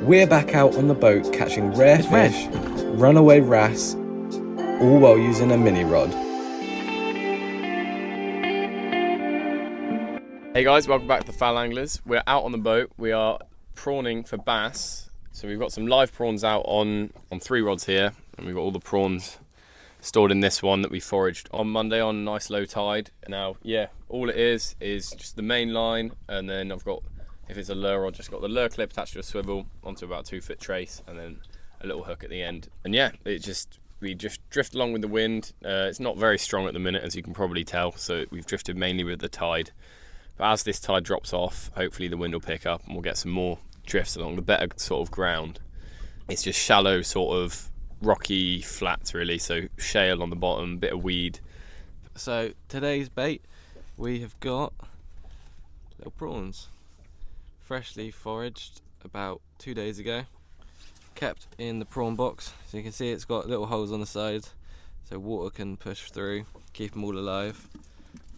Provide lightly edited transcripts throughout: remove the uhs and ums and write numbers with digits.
We're back out on the boat catching rare fish, runaway wrasse, all while using a mini rod. Hey guys, welcome back to the Foul Anglers. We're out on the boat. We are prawning for bass. So we've got some live prawns out on 3 rods here, and we've got all the prawns stored in this one that we foraged on Monday on nice low tide. Now, yeah, all it is just the main line, and then I've got, if it's a lure rod, just got the lure clip attached to a swivel onto about 2-foot trace, and then a little hook at the end. And yeah, we just drift along with the wind. It's not very strong at the minute, as you can probably tell, so we've drifted mainly with the tide. But as this tide drops off, hopefully the wind will pick up and we'll get some more drifts along the better sort of ground. It's just shallow sort of rocky flats really, so shale on the bottom, bit of weed. So today's bait, we have got little prawns, freshly foraged about 2 days ago, kept in the prawn box. So you can see it's got little holes on the sides so water can push through, keep them all alive.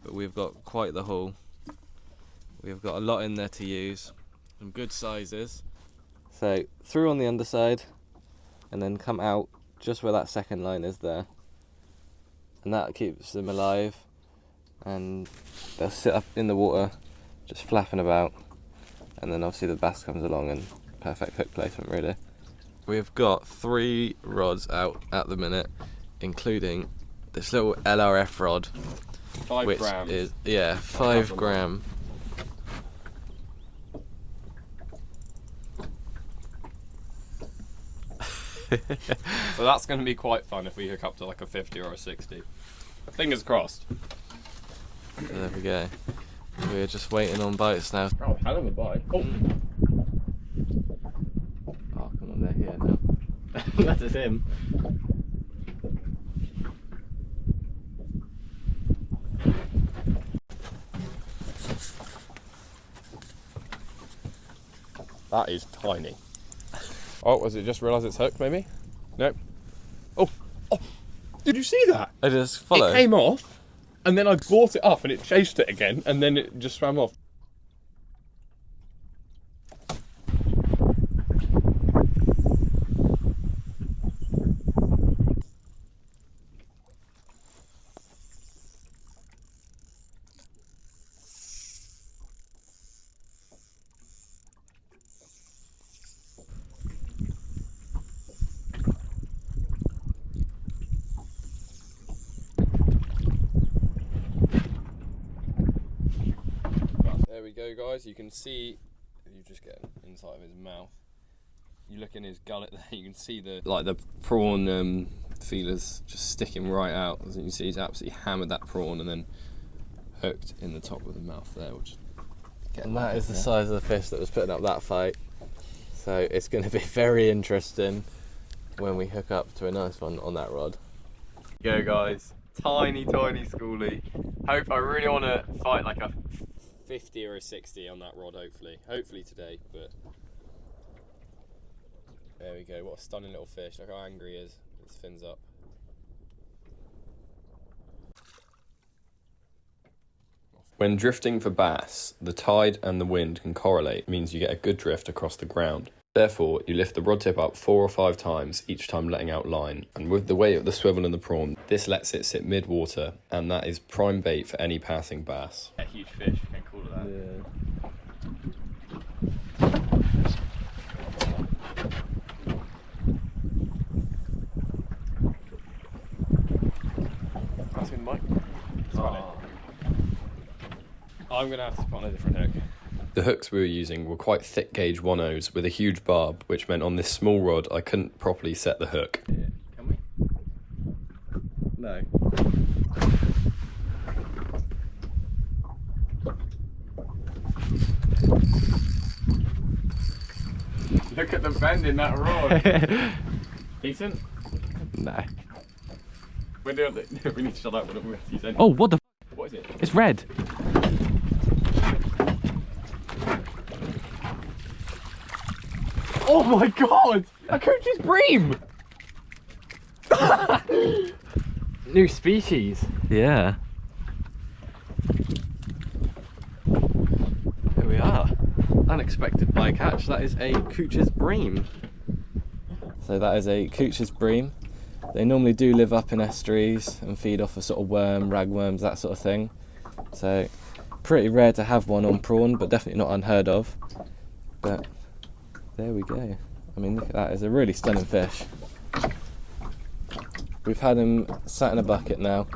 But we've got quite the haul. We've got a lot in there to use, some good sizes. So through on the underside and then come out just where that second line is there, and that keeps them alive, and they'll sit up in the water just flapping about, and then obviously the bass comes along and perfect hook placement really. We've got 3 rods out at the minute, including this little LRF rod, 5 which grams. is 5 gram. So that's going to be quite fun if we hook up to like a 50 or a 60. Fingers crossed. So there we go. We're just waiting on bites now. Oh, hell of a bite. Oh, Oh, come on, they're here now. that is him. That is tiny. Oh, was it just realised it's hooked maybe? Nope. Oh, did you see that? I just follow. It came off, and then I brought it up and it chased it again, and then it just swam off. There we go, guys. You can see, if you just get inside of his mouth, you look in his gullet there, you can see the prawn feelers just sticking right out. As you can see, he's absolutely hammered that prawn and then hooked in the top of the mouth there. And that is the size of the fish that was putting up that fight. So it's going to be very interesting when we hook up to a nice one on that rod. Go, guys. Tiny schoolie. I really want to fight like a 50 or a 60 on that rod, hopefully today, but there we go. What a stunning little fish. Look how angry he is, his fins up. When drifting for bass, the tide and the wind can correlate, means you get a good drift across the ground. Therefore, you lift the rod tip up 4 or 5 times, each time letting out line. And with the weight of the swivel and the prawn, this lets it sit mid-water, and that is prime bait for any passing bass. A huge fish, you can call it that. Yeah. That's good, Mike. I'm going to have to put on a different hook. The hooks we were using were quite thick gauge 1/0s with a huge barb, which meant on this small rod I couldn't properly set the hook. Yeah. Can we? No. Look at the bend in that rod. Decent? No. We need to shut up. We don't have to use any. Oh, what the f? What is it? It's red. Oh my god! A coach's bream! New species. Yeah. Here we are. expected bycatch. That is a Couch's bream. So that is a Couch's bream. They normally do live up in estuaries and feed off a sort of worm, ragworms, that sort of thing. So pretty rare to have one on prawn, but definitely not unheard of. But there we go. I mean, look at that, it's a really stunning fish. We've had him sat in a bucket now.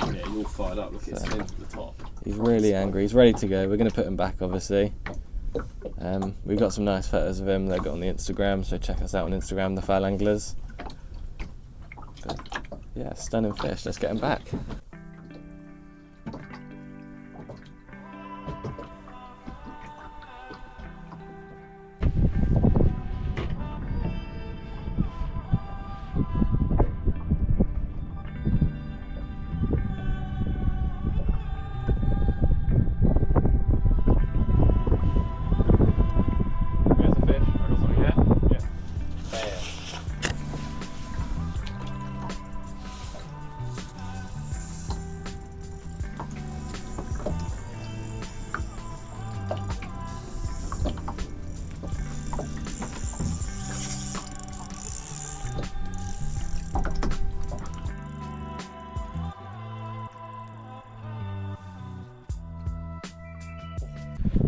Yeah, he's all fired up, look at his fins at the top. He's really angry, he's ready to go. We're going to put him back, obviously. We've got some nice photos of him they've got on the Instagram, so check us out on Instagram, the Foul Anglers. But yeah, stunning fish, let's get him back.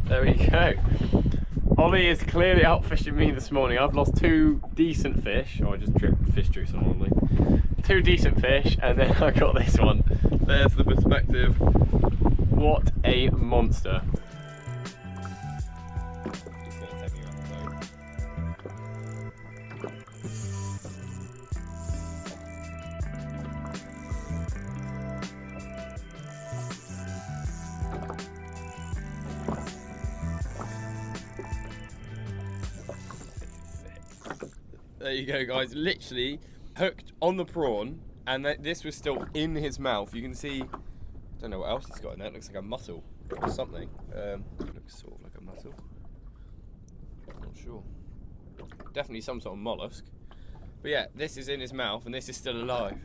There we go. Ollie is clearly out fishing me this morning. I've lost 2 decent fish. Oh, I just dripped fish juice on Ollie. 2 decent fish, and then I got this one. There's the perspective. What a monster. There you go, guys, literally hooked on the prawn, and this was still in his mouth. You can see, I don't know what else he's got in there. It looks like a mussel or something. Looks sort of like a mussel. I'm not sure. Definitely some sort of mollusk. But yeah, this is in his mouth, and this is still alive.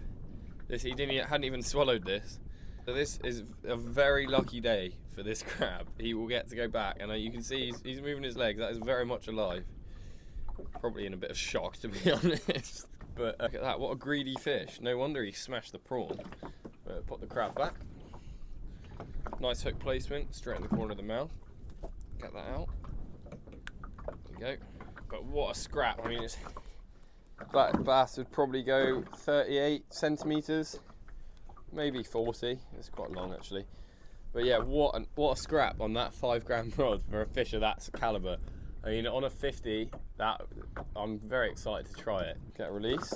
He hadn't even swallowed this. So this is a very lucky day for this crab. He will get to go back, and you can see he's moving his legs. That is very much alive. Probably in a bit of shock, to be honest. But look at that, what a greedy fish. No wonder he smashed the prawn. Put the crab back. Nice hook placement, straight in the corner of the mouth. Get that out. There we go. But what a scrap. I mean, that bass would probably go 38 centimetres, maybe 40. It's quite long, actually. But yeah, what a scrap on that 5 gram rod for a fish of that calibre. I mean, on a 50, I'm very excited to try it. Get released.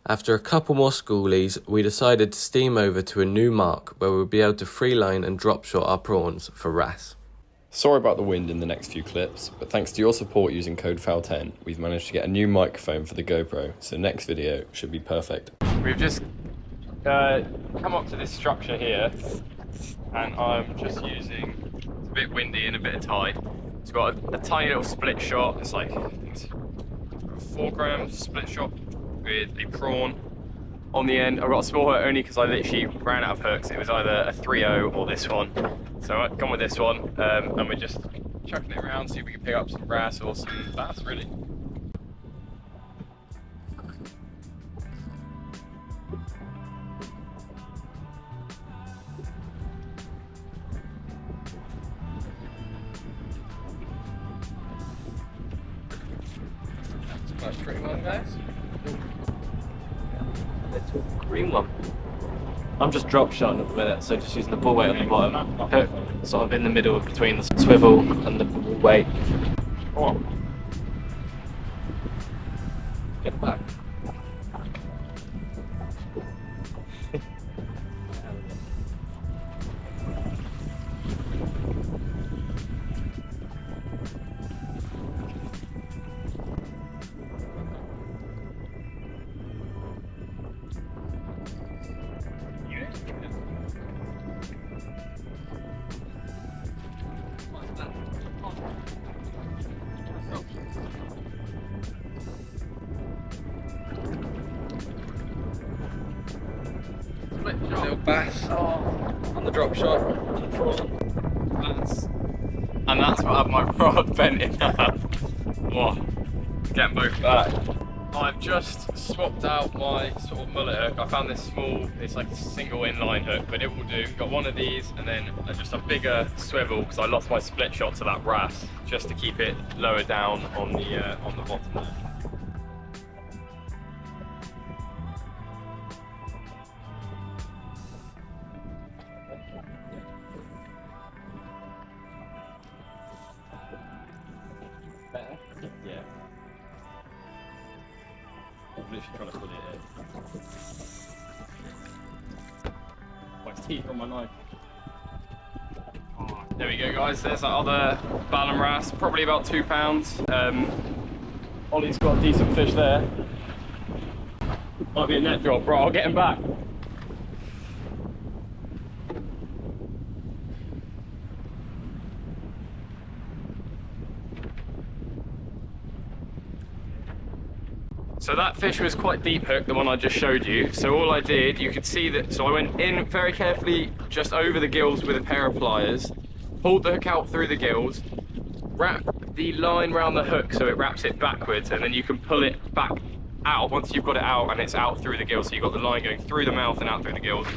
After a couple more schoolies, we decided to steam over to a new mark where we'll be able to free line and drop shot our prawns for wrasse. Sorry about the wind in the next few clips, but thanks to your support using code FOUL10, we've managed to get a new microphone for the GoPro, so next video should be perfect. We've just come up to this structure here, and I'm just using, it's a bit windy and a bit of tide. It's got a tiny little split shot. It's like, I think it's 4 grams split shot with a prawn on the end. I got a small hook only because I literally ran out of hooks. It was either a 3.0 or this one. So I've gone with this one, and we're just chucking it around, see if we can pick up some wrasse or some bass, really. That's pretty well, guys. Little green one. I'm just drop shotting at the minute, so just using the bull weight on the bottom, hook sort of in the middle between the swivel and the bull weight. Oh. Get back. Little bass. Oh. the drop shot on the prawn bass, and that's what I have my rod bent in half. Whoa, getting both back. I've just swapped out my sort of mullet hook. I found this small, it's like a single inline hook, but it will do. Got one of these and then just a bigger swivel because I lost my split shot to that wrasse, just to keep it lower down on the bottom there. Better? Yeah. I'm literally trying to pull it in. My teeth on my knife. Oh, there we go, guys. There's that other Ballon wrasse, probably about 2 pounds. Ollie's got a decent fish there. Might be a net drop, right? I'll get him back. So that fish was quite deep hook, the one I just showed you. So all I did, you could see that, so I went in very carefully just over the gills with a pair of pliers, pulled the hook out through the gills, wrapped the line around the hook so it wraps it backwards, and then you can pull it back out once you've got it out and it's out through the gills. So you've got the line going through the mouth and out through the gills.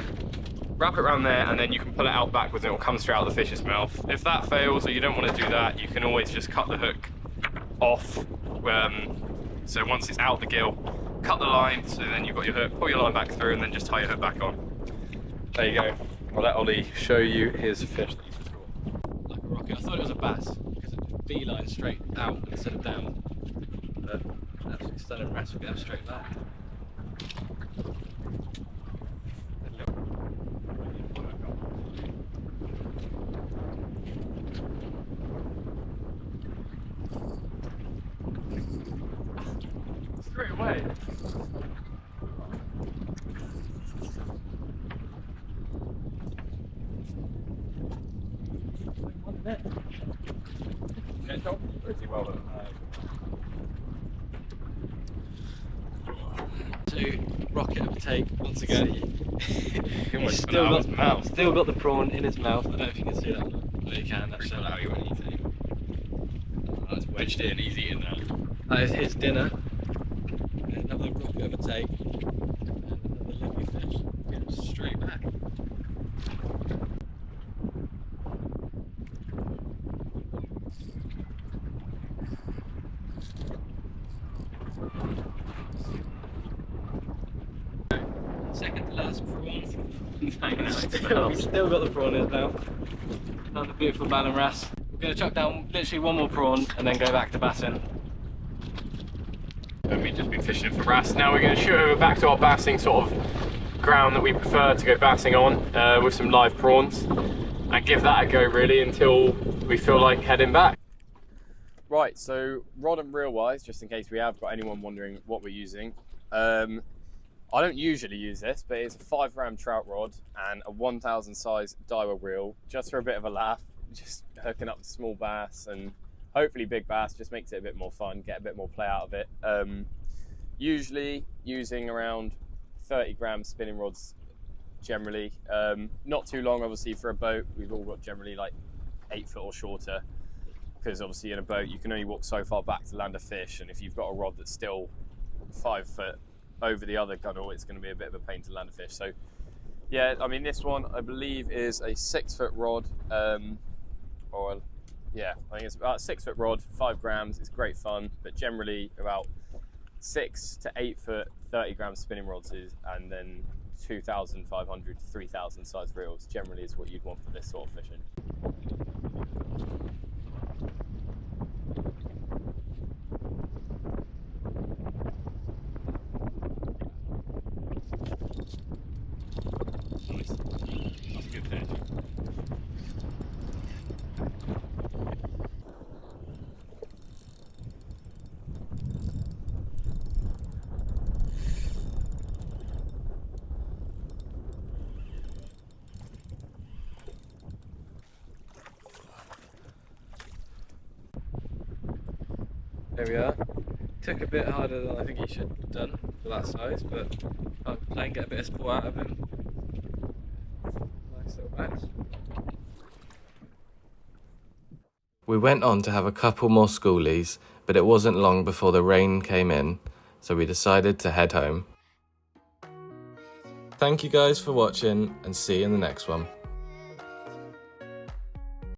Wrap it around there and then you can pull it out backwards and it will come straight out of the fish's mouth. If that fails or you don't want to do that, you can always just cut the hook off. So once it's out the gill, cut the line, so then you've got your hook, pull your line back through and then just tie your hook back on. There you go. I'll let Ollie show you his fish that he's caught. Like a rocket. I thought it was a bass because it just beeline straight out instead of down. But absolutely stunning wrasse will get up straight back. Straight away. Net drop? Pretty well done. To rocket overtake once again. He's Still got the prawn in his mouth. I don't know if you can see that. But you can. That's how you want to eat it. That's wedged in. He's eating that. That is his dinner. Another rocket overtake. And another lovely fish. Get him straight back. Second to last prawn. Still got the prawn in his mouth. Another beautiful Ballon wrasse. We're going to chuck down literally one more prawn and then go back to bassing. And we've just been fishing for wrasse. Now we're going to shoot over back to our bassing sort of ground that we prefer to go bassing on with some live prawns and give that a go really until we feel like heading back. Right, so rod and reel wise, just in case we have got anyone wondering what we're using. I don't usually use this, but it's a 5-gram trout rod and a 1000 size Daiwa reel, just for a bit of a laugh, just hooking up the small bass and hopefully big bass, just makes it a bit more fun, get a bit more play out of it. Usually using around 30-gram spinning rods generally. Not too long obviously for a boat, we've all got generally like 8 foot or shorter, because obviously in a boat you can only walk so far back to land a fish, and if you've got a rod that's still 5 foot over the other gunnel, it's going to be a bit of a pain to land a fish. So yeah, I mean this one I believe is a 6 foot rod, yeah, I think it's about a 6 foot rod, 5 grams. It's great fun, but generally about 6 to 8 foot 30-gram spinning rods and then 2,500 to 3,000 size reels generally is what you'd want for this sort of fishing. Nice. That's a good fish. There we are. Took a bit harder than I think he should have done for that size, but I'll play and get a bit of sport out of him. Nice We went on to have a couple more schoolies, but it wasn't long before the rain came in, so we decided to head home. Thank you guys for watching, and see you in the next one.